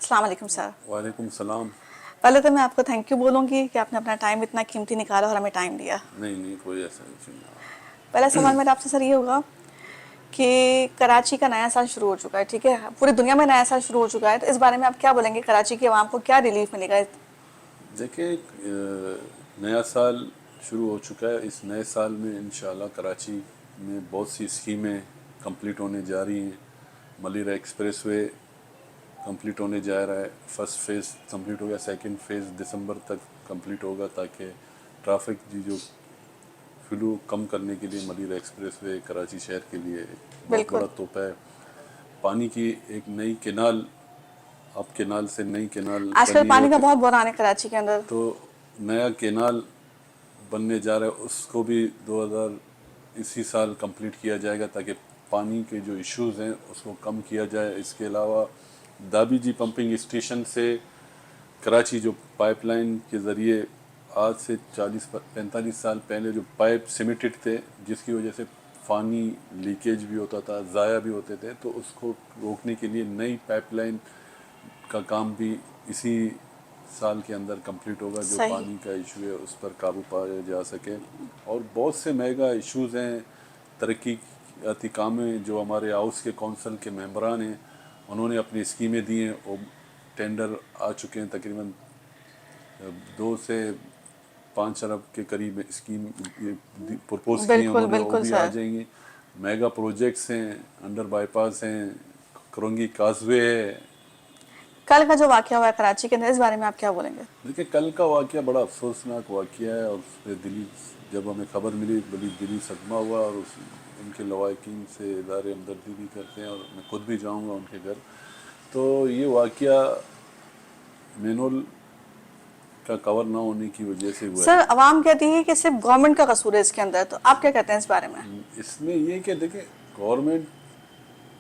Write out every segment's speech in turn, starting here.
अस्सलाम वालेकुम सर। वालेकुम सलाम। पहले तो मैं आपको थैंक यू बोलूँगी कि आपने अपना टाइम इतना कीमती निकाला और हमें टाइम दिया। नहीं नहीं, कोई ऐसा नहीं है। पहला सवाल मेरा आपसे सर ये होगा कि कराची का नया साल शुरू हो चुका है, ठीक है, पूरी दुनिया में नया साल शुरू हो चुका है, तो इस बारे में आप क्या बोलेंगे, कराची की आवाम को क्या रिलीफ मिलेगा? देखिए, नया साल शुरू हो चुका है। इस नए साल में इंशाल्लाह कराची में बहुत सी स्कीमें कंप्लीट होने जा रही हैं। मलिर एक्सप्रेसवे कंप्लीट होने जा रहा है। फर्स्ट फेज़ कंप्लीट हो गया, सेकंड फेज़ दिसंबर तक कंप्लीट होगा ताकि ट्रैफिक की जो फ्लू कम करने के लिए मलिर एक्सप्रेसवे कराची शहर के लिए एक बहुत बिल्कुल। बड़ा तोहफा है। पानी की एक नई केनाल, अब केनाल से नई केनाल आजकल बनी पानी का है, बहुत बुरान है कराची के अंदर। तो नया केनाल बनने जा रहा है, उसको भी 2000 इसी साल कंप्लीट किया जाएगा ताकि पानी के जो इश्यूज़ हैं उसको कम किया जाए। इसके अलावा दाबी जी पंपिंग स्टेशन से कराची जो पाइपलाइन के ज़रिए आज से 40-45 साल पहले जो पाइप सिमेटेड थे, जिसकी वजह से पानी लीकेज भी होता था, ज़ाया भी होते थे, तो उसको रोकने के लिए नई पाइपलाइन का काम भी इसी साल के अंदर कंप्लीट होगा। जो सही। पानी का इशू है उस पर काबू पाया जा सके। और बहुत से मेगा इश्यूज़ हैं, तरक्कीयाती काम हैं जो हमारे हाउस के कौंसल के मेंबरान हैं, उन्होंने अपनी स्कीमें दी हैं। वो टेंडर आ चुके हैं, तकरीबन 2 से 5 अरब के करीब स्कीम प्रपोज की हैं बिल्कुल उन्होंने, वो बिल्कुल भी आ सर। जाएंगी। मेगा प्रोजेक्ट्स हैं, अंडर बाईपास हैं, करंगी काजवे है। कल का जो वाक़या हुआ है कराची के अंदर, इस बारे में आप क्या बोलेंगे? देखिए, कल का वाक़या बड़ा अफसोसनाक वाक़या है और उस पर दिली, जब हमें खबर मिली बड़ी दिली सदमा हुआ। और उनके लवाकिन से इदारे हमदर्दी भी करते हैं और मैं खुद भी जाऊंगा उनके घर। तो ये वाक़या मेनोल का कवर ना होने की वजह से हुआ सर है। अवाम कहती है कि सिर्फ गवर्नमेंट का कसूर है इसके अंदर, तो आप क्या कहते हैं इस बारे में? इसमें ये कि देखिए, गवर्नमेंट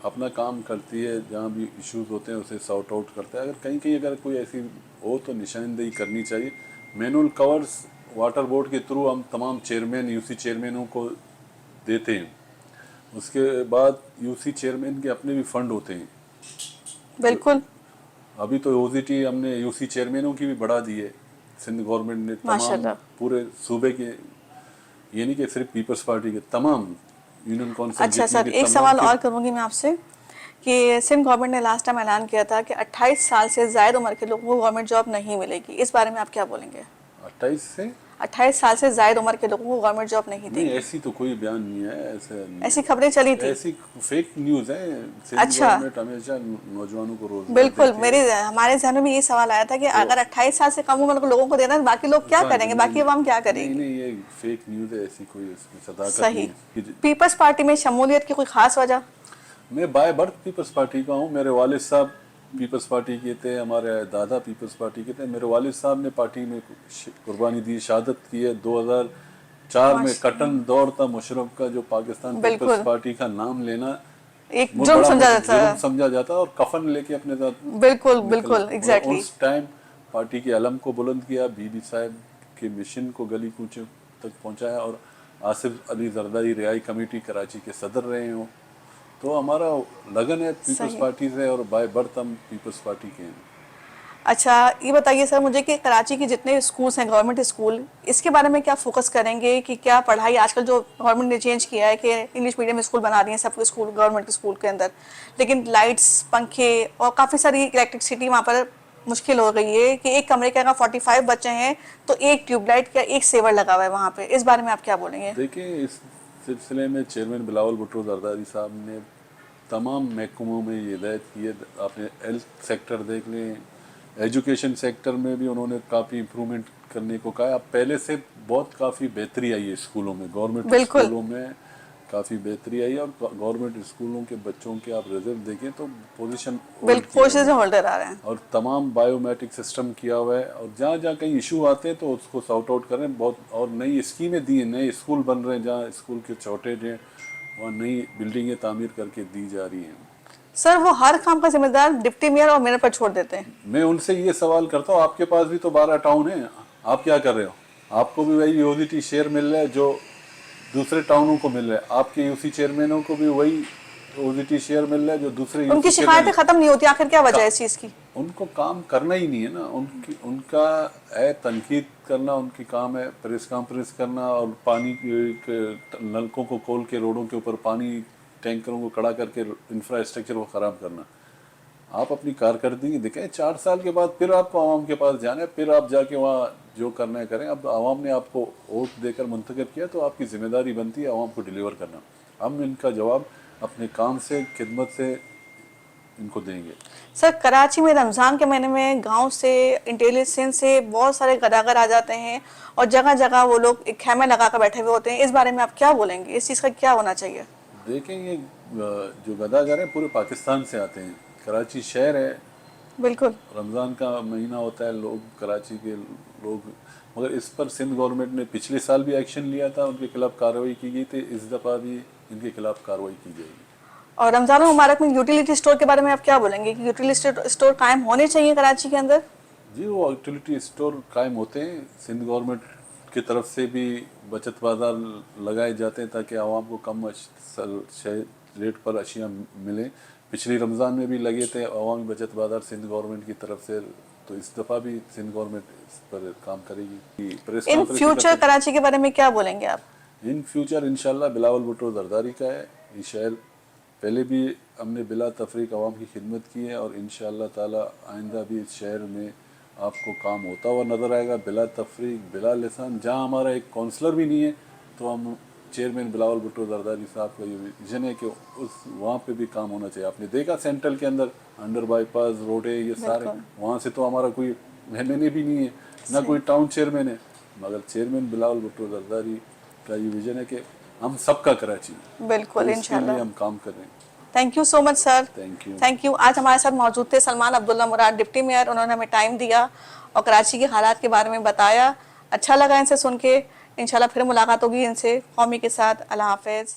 अपना काम करती है, जहाँ भी इश्यूज होते हैं उसे सॉर्ट आउट करता है। अगर कहीं कहीं अगर कोई ऐसी हो तो निशानदेही करनी चाहिए। मैनुअल कवर्स वाटर बोर्ड के थ्रू हम तमाम चेयरमैन, यूसी चेयरमैनों को देते हैं। उसके बाद यूसी चेयरमैन के अपने भी फंड होते हैं। बिल्कुल। अभी तो ओजीटी हमने यूसी चेयरमैनों की भी बढ़ा दी है। सिंध गवर्नमेंट ने तमाम माशाल्लाह। पूरे सूबे के, ये नहीं कि सिर्फ पीपल्स पार्टी के, तमाम यूनियन काउंसिल अच्छा जितने सर, भी एक तमाम सवाल के। और करूंगी मैं आपसे कि सिंध गवर्नमेंट ने लास्ट टाइम ऐलान किया था कि 28 साल से ज़ायद उम्र के लोगों को गवर्नमेंट जॉब नहीं मिलेगी, इस बारे में आप क्या बोलेंगे? 28 से 28 साल से ज़ायद उम्र के लोगों को गवर्नमेंट जॉब नहीं नहीं, देंगे, ऐसी तो कोई बयान नहीं है, ऐसा नहीं ऐसी है। खबरें चली थी। ऐसी फेक न्यूज़ है। सिंध अच्छा। गवर्नमेंट हमेशा नौजवानों को रोजगार बिल्कुल, देती मेरे है। हमारे जहन में भी ये सवाल आया था कि तो अगर 28 साल से कम उम्र के लोगों को देना है तो बाकी लोग क्या करेंगे, बाकी अवाम क्या नहीं करेगी? नहीं, ये फेक न्यूज़ है, ऐसी कोई इसमें सदाकत सही। नहीं है। पीपल्स पार्टी में शमूलियत की कोई खास वजह? मैं बाय बर्थ पीपल्स पार्टी का हूँ। मेरे वालिद साहब पीपल्स पार्टी के थे, हमारे दादा पीपल्स पार्टी के थे। मेरे वालिद साहब ने पार्टी में कुर्बानी दी, शहादत की है। 2004 में कटन माशाल्लाह। दौर था मुशर्रफ का, जो पाकिस्तान पीपल्स बिल्कुल। पार्टी का नाम लेना एक वो जुर्म बड़ा समझा जाता जुर्म है। समझा जाता, और कफन लेके अपने साथ बिल्कुल निकल। बिल्कुल, और एग्जैक्टली। उस टाइम पार्टी के अलम को बुलंद किया, बीबी साहब के मिशन को गली कूचे तक पहुंचाया, और आसिफ अली जरदारी रियाई कमेटी कराची के सदर रहे हो। तो हमारा लगन है पीपल्स सही। पार्टी से, और बाय बर्थ हम पीपल्स पार्टी के हैं। अच्छा, ये बताइए सर मुझे कि कराची के जितने स्कूल्स हैं गवर्नमेंट स्कूल, इसके बारे में क्या फोकस करेंगे कि क्या पढ़ाई, आजकल जो गवर्नमेंट ने चेंज किया है कि इंग्लिश मीडियम स्कूल बना दिए हैं सब स्कूल गवर्नमेंट स्कूल के अंदर, लेकिन लाइट्स, पंखे और काफ़ी सारी इलेक्ट्रिसिटी वहाँ पर मुश्किल हो गई है कि एक कमरे के अगर 45 बच्चे हैं तो एक ट्यूबलाइट या एक सेवर लगा हुआ है वहाँ पे, इस बारे में आप क्या बोलेंगे? देखिए, इस सिलसिले में चेयरमैन बिलावल भुट्टो जरदारी साहब ने तमाम महकमों में ये हिदायत की है। आपने हेल्थ सेक्टर देख लें, एजुकेशन सेक्टर में भी उन्होंने काफ़ी इम्प्रूवमेंट करने को कहा है। अब पहले से बहुत काफ़ी बेहतरी आई है स्कूलों में, गवर्नमेंट बिल्कुल। स्कूलों में काफ़ी बेहतरी आई है। और गवर्नमेंट स्कूलों के बच्चों के आप रिजल्ट देखें तो पोजीशन होल्ड बिल्कुल किया कोशिश हुआ है, होल्डर आ रहे हैं। और तमाम बायोमेट्रिक सिस्टम किया हुआ है। और जहाँ जहाँ कहीं इशू आते हैं तो उसको सॉर्ट आउट कर रहे हैं बहुत। और नई स्कीमें दी हैं, नए स्कूल बन रहे हैं, जहाँ स्कूल के शॉर्टेज हैं वहाँ नई बिल्डिंगें तामीर करके दी जा रही हैं। सर वो हर काम का जिम्मेदार डिप्टी मेयर और मेयर पर छोड़ देते हैं। मैं उनसे ये सवाल करता हूँ, आपके पास भी तो 12 टाउन है, आप क्या कर रहे हो? आपको भी वही ओजीटी शेयर मिल रहा है जो दूसरे टाउनों को मिल रहा है, आपके यूसी चेयरमैनों को भी वही ओजीटी शेयर मिल रहा है जो दूसरे उनकी यूसी शिकायतें चेयरमैन। खत्म नहीं होती, आखिर क्या वजह है इस चीज़ की? ان کو کام کرنا ہی نہیں ہے نا. ان کا ہے تنقید کرنا, ان کی کام ہے پریس کانفرنس کرنا اور پانی کے نلکوں کو کھول کے روڈوں کے اوپر پانی ٹینکروں کو کھڑا کر کے انفراسٹرکچر کو خراب کرنا. آپ اپنی کارکردگی دکھائیں. 4 سال کے بعد پھر آپ کو عوام کے پاس جانا ہے, پھر آپ جا کے وہاں جو کرنا ہے کریں. اب عوام نے آپ کو ووٹ دے کر منتخب کیا تو آپ کی ذمہ داری بنتی ہے عوام کو ڈیلیور کرنا. ہم ان کا جواب اپنے کام سے, خدمت سے ان کو دیں گے. سر کراچی میں رمضان کے مہینے میں گاؤں سے انٹیلیجنس سے بہت سارے گداگر آ جاتے ہیں اور جگہ جگہ وہ لوگ ایک خیمے لگا کر بیٹھے ہوئے ہوتے ہیں. اس بارے میں آپ کیا بولیں گے, اس چیز کا کیا ہونا چاہیے؟ دیکھیں یہ جو گداگر ہیں پورے پاکستان سے آتے ہیں. کراچی شہر ہے, بالکل رمضان کا مہینہ ہوتا ہے, لوگ کراچی کے لوگ, مگر اس پر سندھ گورنمنٹ نے پچھلے سال بھی ایکشن لیا تھا, ان کے خلاف کارروائی کی گئی تھی. اس دفعہ بھی ان کے خلاف کارروائی کی جائے گی. اور رمضان المبارک میں یوٹیلیٹی اسٹور کے بارے میں آپ کیا بولیں گے کہ یوٹیلیٹی اسٹور قائم ہونے چاہیے کراچی کے اندر؟ جی وہ یوٹیلیٹی اسٹور قائم ہوتے ہیں. سندھ گورنمنٹ کی طرف سے بھی بچت بازار لگائے جاتے ہیں تاکہ عوام کو کم ریٹ پر اشیاء ملیں. پچھلی رمضان میں بھی لگے تھے عوامی بچت بازار سندھ گورنمنٹ کی طرف سے, تو اس دفعہ بھی سندھ گورنمنٹ اس پر کام کرے گی. پریس ان کانفرنس فیوچر کراچی کے بارے میں کیا بولیں گے آپ؟ ان فیوچر انشاءاللہ بلاول بھٹو زرداری کا ہے. یہ شہر پہلے بھی ہم نے بلا تفریق عوام کی خدمت کی ہے اور انشاءاللہ تعالی آئندہ بھی اس شہر میں آپ کو کام ہوتا ہوا نظر آئے گا بلا تفریق, بلا لسان. جہاں ہمارا ایک کونسلر بھی نہیں ہے تو ہم چیئرمین بلاول بھٹو زرداری صاحب کا یہ ویژن ہے کہ وہاں پہ بھی کام ہونا چاہیے. آپ نے دیکھا سینٹرل کے اندر انڈر بائی پاس روڈیں یہ سارے, بالکل وہاں سے تو ہمارا کوئی ایم این اے بھی نہیں ہے نہ کوئی ٹاؤن چیئرمین ہے, مگر چیئرمین بلاول بھٹو زرداری کا یہ ویژن ہے کہ ہم سب کا کراچی, تو بالکل اس کے لیے انشاءاللہ. ہم کام کر رہے ہیں. Thank you so much sir. Thank you. Thank you. آج ہمارے ساتھ موجود تھے سلمان عبداللہ مراد, ڈپٹی میئر. انہوں نے ہمیں ٹائم دیا اور کراچی کے حالات کے بارے میں بتایا. اچھا لگا ان سے سن کے. انشاءاللہ پھر ملاقات ہوگی ان سے, قومی کے ساتھ. اللہ حافظ.